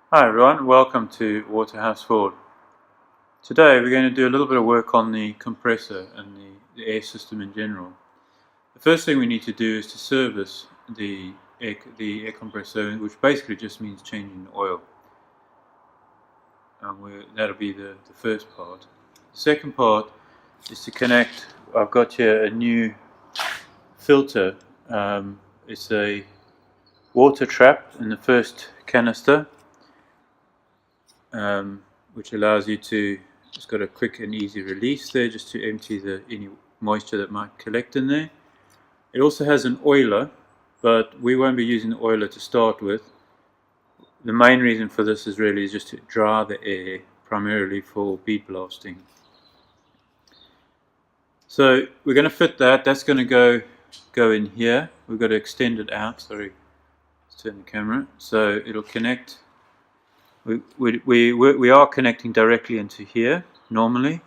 Hi everyone, welcome to Waterhouse Forde. Today we're going to do a little bit of work on the compressor and the air system in general. The first thing we need to do is to service the air compressor, which basically just means changing the oil. That'll be the first part. The second part is to connect. I've got here a new filter. It's a water trap in the first canister. Which allows you to, it's got a quick and easy release there just to empty any moisture that might collect in there. It also has an oiler, but we won't be using the oiler to start with. The main reason for this is really just to dry the air, primarily for bead blasting. So we're going to fit that. That's going to go in here. We've got to extend it out. Sorry, let's turn the camera. So it'll connect. We are connecting directly into here normally.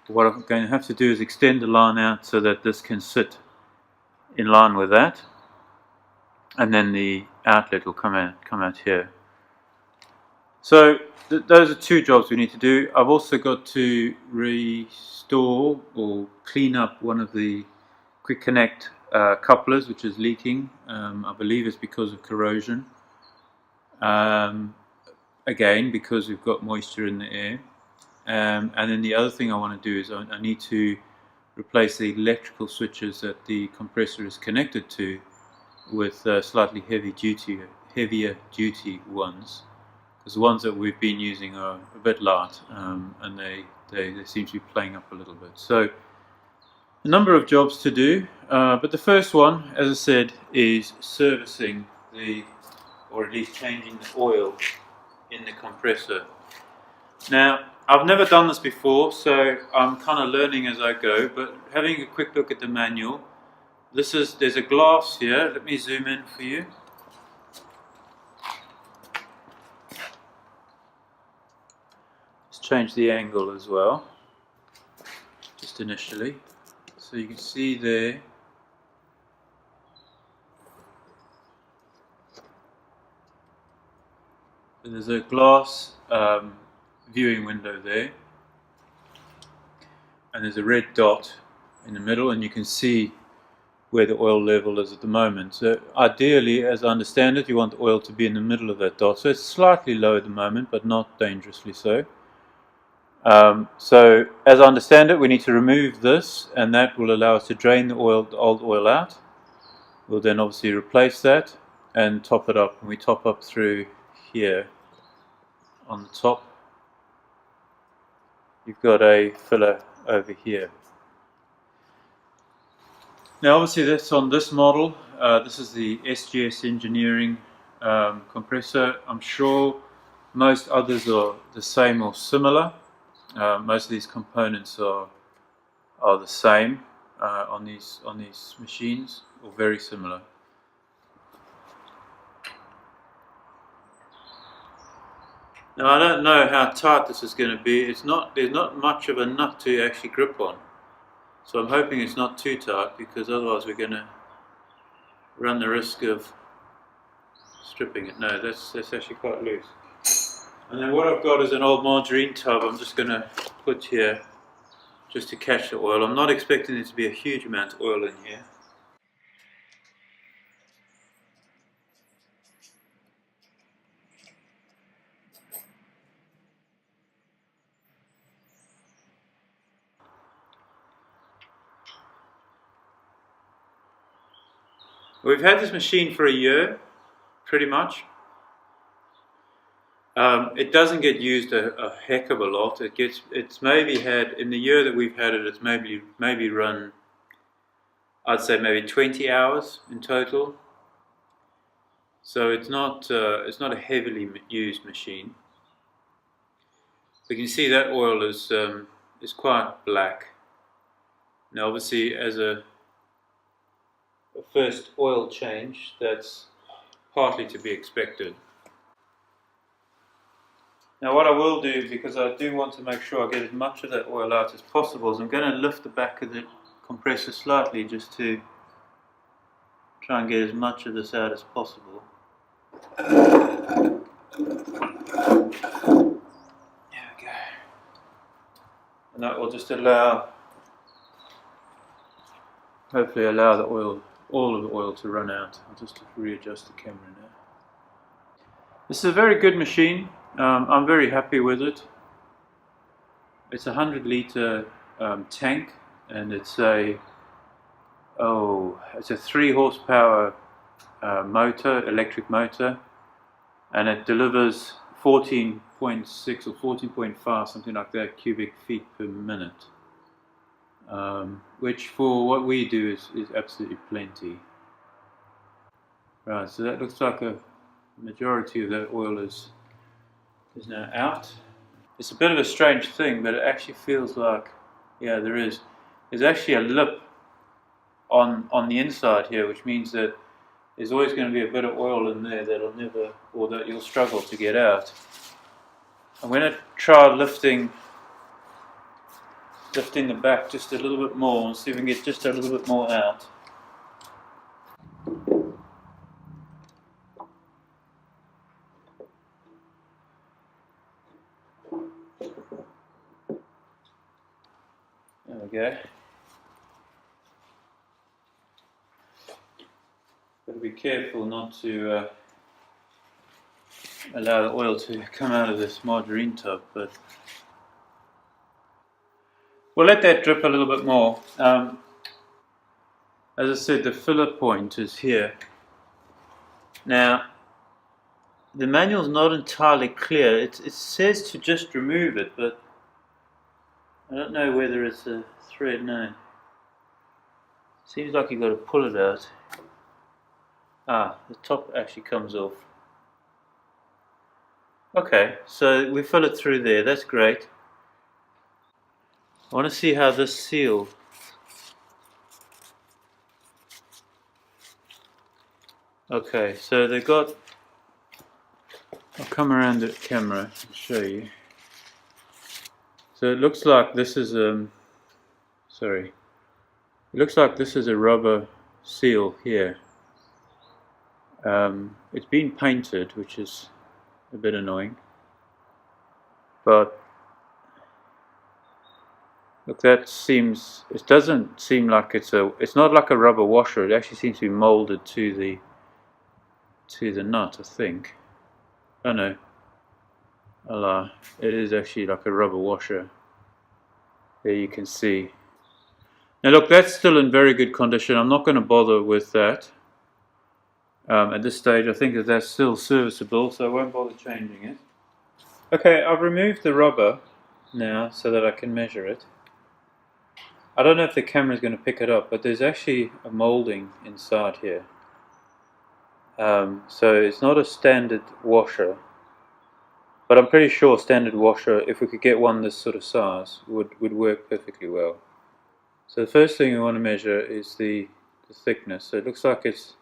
What I'm going to have to do is extend the line out so that this can sit in line with that, and then the outlet will come out here. So those are two jobs we need to do. I've also got to restore or clean up one of the quick connect couplers, which is leaking. I believe it's because of corrosion. Again, because we've got moisture in the air. And then the other thing I want to do is I need to replace the electrical switches that the compressor is connected to with slightly heavier duty ones, because the ones that we've been using are a bit light, and they seem to be playing up a little bit. So a number of jobs to do, but the first one, as I said, is servicing or at least changing the oil in the compressor. Now, I've never done this before, so I'm kind of learning as I go, but having a quick look at the manual, there's a glass here. Let me zoom in for you. Let's change the angle as well, just initially. So you can see there, there's a glass viewing window there, and there's a red dot in the middle, and you can see where the oil level is at the moment. So ideally, as I understand it, you want the oil to be in the middle of that dot. So it's slightly low at the moment, but not dangerously so. So as I understand it, we need to remove this, and that will allow us to drain the old oil out. We'll then obviously replace that and top it up, and we top up through here on the top. You've got a filler over here. Now obviously that's on this model. This is the SGS Engineering compressor. I'm sure most others are the same or similar. Most of these components are the same on these machines, or very similar. Now I don't know how tight this is going to be. There's not much of a nut to actually grip on. So I'm hoping it's not too tight, because otherwise we're going to run the risk of stripping it. No, that's actually quite loose. And then what I've got is an old margarine tub I'm just going to put here just to catch the oil. I'm not expecting there to be a huge amount of oil in here. We've had this machine for a year, pretty much. It doesn't get used a heck of a lot. It's maybe had, in the year that we've had it, it's maybe run, I'd say maybe 20 hours in total. So it's not a heavily used machine. You can see that oil is quite black. Now obviously, as a first oil change, that's partly to be expected. Now what I will do, because I do want to make sure I get as much of that oil out as possible, is I'm going to lift the back of the compressor slightly just to try and get as much of this out as possible. And that will just hopefully allow the oil, all of the oil to run out. I'll just readjust the camera now. This is a very good machine. I'm very happy with it. It's a 100-litre tank, and it's a 3 horsepower motor, electric motor, and it delivers 14.6 or 14.5, something like that, cubic feet per minute, which for what we do is absolutely plenty. Right, so that looks like a majority of that oil is now out. It's a bit of a strange thing, but it actually feels like, yeah, there's actually a lip on the inside here, which means that there's always going to be a bit of oil in there that you'll struggle to get out. I'm going to try lifting the back just a little bit more and see if we can get just a little bit more out. There we go. Got to be careful not to allow the oil to come out of this margarine tub, but we'll let that drip a little bit more. As I said, the filler point is here. Now, the manual's not entirely clear. It says to just remove it, but I don't know whether it's a thread now. Seems like you've got to pull it out. Ah, the top actually comes off. Okay, so we fill it through there, that's great. I want to see how this seal. Okay, so they've got, I'll come around the camera and show you. So it looks like this is it looks like this is a rubber seal here. It's been painted, which is a bit annoying, but look, it doesn't seem like it's not like a rubber washer. It actually seems to be molded to the nut, I think. Oh no, I lie. It is actually like a rubber washer. There you can see. Now look, that's still in very good condition. I'm not going to bother with that. At this stage, I think that's still serviceable, so I won't bother changing it. Okay, I've removed the rubber now so that I can measure it. I don't know if the camera is going to pick it up, but there's actually a molding inside here. So it's not a standard washer, but I'm pretty sure standard washer, if we could get one this sort of size, would work perfectly well. So the first thing we want to measure is the thickness. So it looks like it's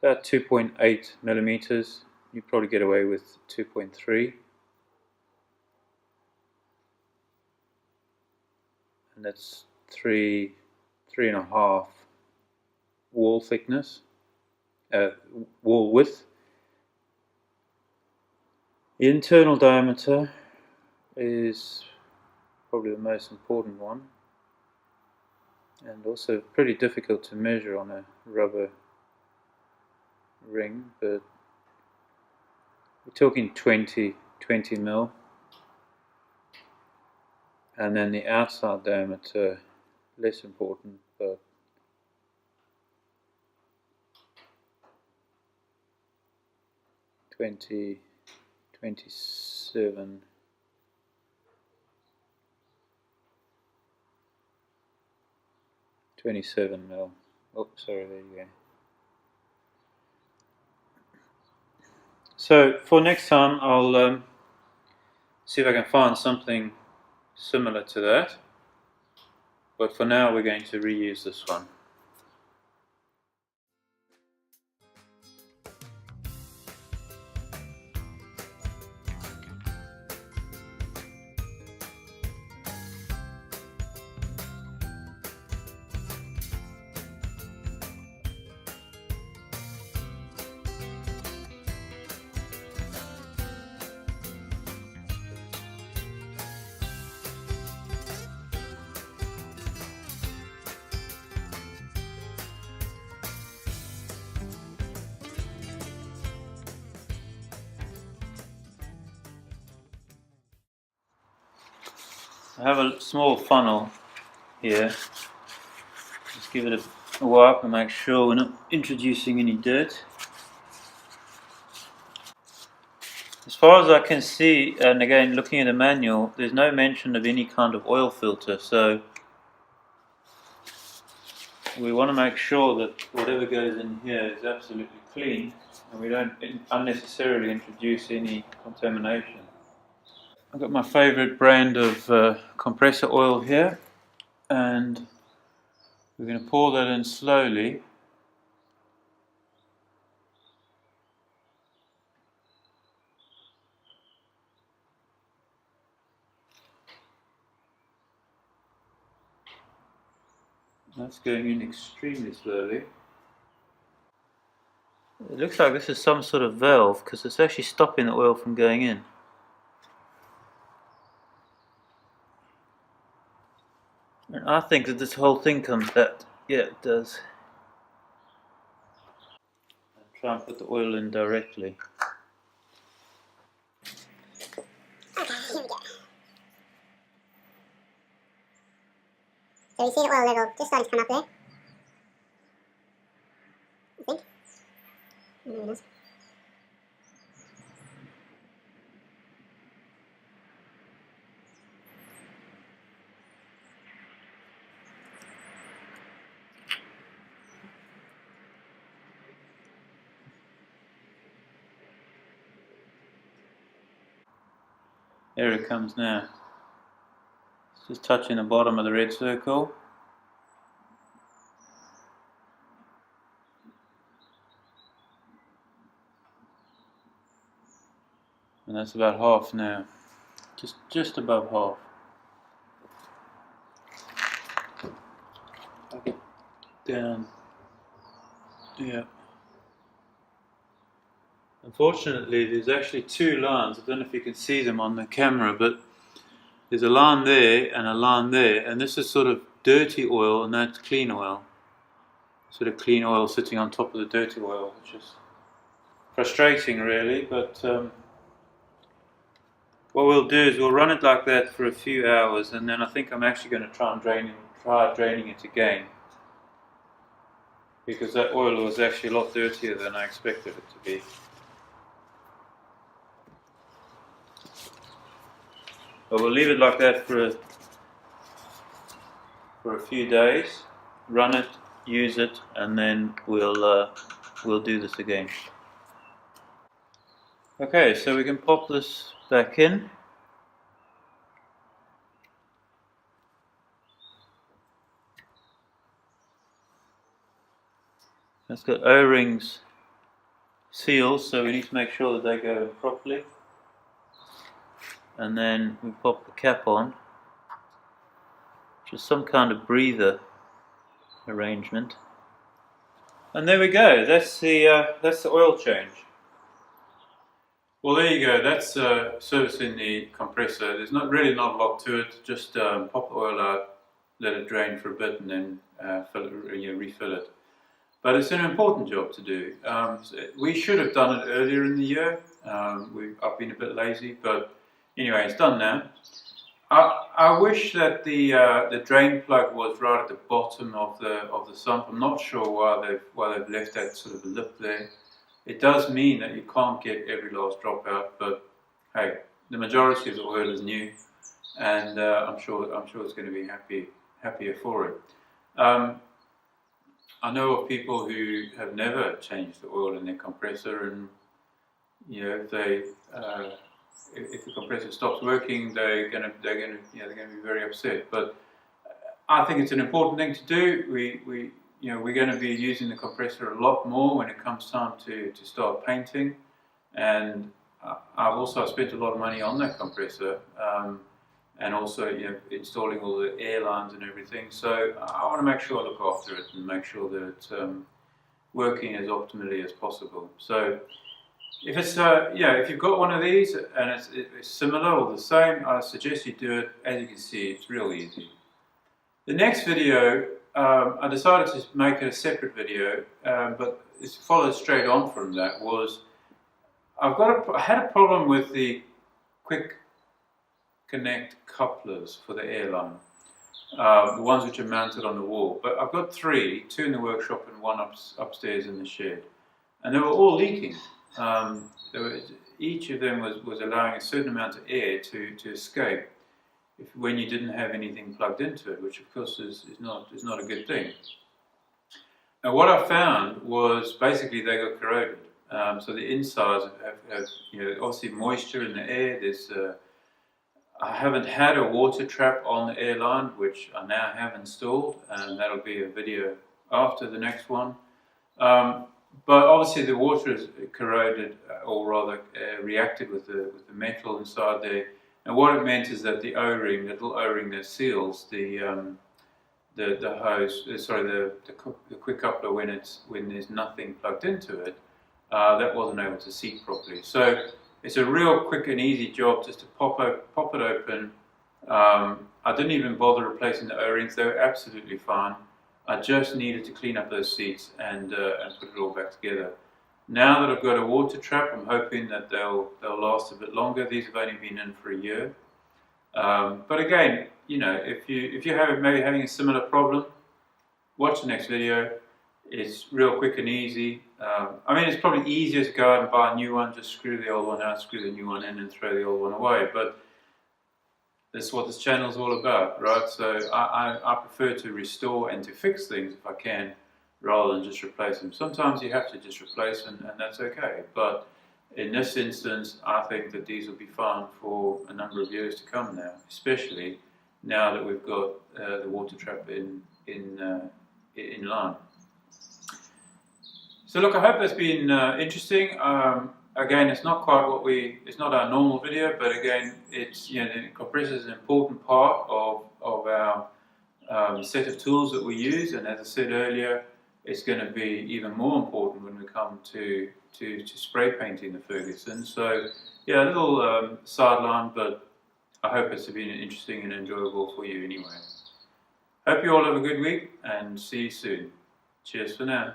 about 2.8 millimeters. You'd probably get away with 2.3. And that's 3.5 wall thickness, wall width. The internal diameter is probably the most important one, and also pretty difficult to measure on a rubber ring, but we're talking 20 mil. And then the outside diameter, less important, but twenty-seven mil. Oh, sorry, there you go. So for next time, I'll see if I can find something similar to that, but for now we're going to reuse this one. I have a small funnel here. Just give it a wipe and make sure we're not introducing any dirt. As far as I can see, and again looking at the manual, there's no mention of any kind of oil filter, so we want to make sure that whatever goes in here is absolutely clean and we don't unnecessarily introduce any contamination. I've got my favorite brand of compressor oil here, and we're going to pour that in slowly. That's going in extremely slowly. It looks like this is some sort of valve because it's actually stopping the oil from going in. And I think that this whole thing comes out. Yeah, it does. I'll try and put the oil in directly. Okay, here we go. So you see the oil level just starting to come up there. I think. There it is. There it comes now. It's just touching the bottom of the red circle. And that's about half now. Just above half. I'll get down. Yeah. Unfortunately, there's actually two lines. I don't know if you can see them on the camera, but there's a line there and a line there, and this is sort of dirty oil and that's clean oil. Sort of clean oil sitting on top of the dirty oil, which is frustrating really, but what we'll do is we'll run it like that for a few hours, and then I think I'm actually going to try draining it again, because that oil was actually a lot dirtier than I expected it to be. But we'll leave it like that for a few days, run it, use it, and then we'll do this again. Okay, so we can pop this back in. It's got O-rings seals, so we need to make sure that they go in properly. And then we pop the cap on, which is some kind of breather arrangement. And there we go. That's the oil change. Well, there you go. That's servicing the compressor. There's not a lot to it. Just pop the oil out, let it drain for a bit, and then refill it. But it's an important job to do. We should have done it earlier in the year. I've been a bit lazy, but anyway, it's done now. I wish that the drain plug was right at the bottom of the sump. I'm not sure why they've left that sort of lip there. It does mean that you can't get every last drop out, but hey, the majority of the oil is new, and I'm sure it's going to be happier for it. I know of people who have never changed the oil in their compressor, and if the compressor stops working, they're going to be very upset. But I think it's an important thing to do. We're going to be using the compressor a lot more when it comes time to start painting, and I've also spent a lot of money on that compressor, and also installing all the air lines and everything. So I want to make sure I look after it and make sure that it's working as optimally as possible. So if it's if you've got one of these and it's similar or the same, I suggest you do it. As you can see, it's real easy. The next video, I decided to make it a separate video, but it followed straight on from that. Was I had a problem with the quick connect couplers for the airline, the ones which are mounted on the wall. But I've got three, two in the workshop and one upstairs in the shed. And they were all leaking. Each of them was allowing a certain amount of air to escape when you didn't have anything plugged into it, which of course is not a good thing. And what I found was basically they got corroded. So the insides have obviously moisture in the air. I haven't had a water trap on the airline, which I now have installed, and that'll be a video after the next one. But obviously the water is corroded, or rather reacted with the metal inside there. And what it meant is that the O-ring, the little O-ring that seals the hose, the quick coupler when there's nothing plugged into it, that wasn't able to seat properly. So it's a real quick and easy job just to pop it open. I didn't even bother replacing the O-rings; they were absolutely fine. I just needed to clean up those seats and put it all back together. Now that I've got a water trap, I'm hoping that they'll last a bit longer. These have only been in for a year. But again, if you're maybe having a similar problem, watch the next video. It's real quick and easy. I mean, it's probably easier to go out and buy a new one, just screw the old one out, screw the new one in and throw the old one away. But that's what this channel is all about, right? So I prefer to restore and to fix things if I can, rather than just replace them. Sometimes you have to just replace them, and that's okay. But in this instance, I think that these will be fine for a number of years to come now, especially now that we've got the water trap in line. So look, I hope that's been interesting. Again, it's not quite it's not our normal video, but again, it's, the compressor is an important part of our set of tools that we use, and as I said earlier, it's going to be even more important when we come to spray painting the Ferguson. So yeah, a little sideline, but I hope it's been interesting and enjoyable for you anyway. Hope you all have a good week, and see you soon. Cheers for now.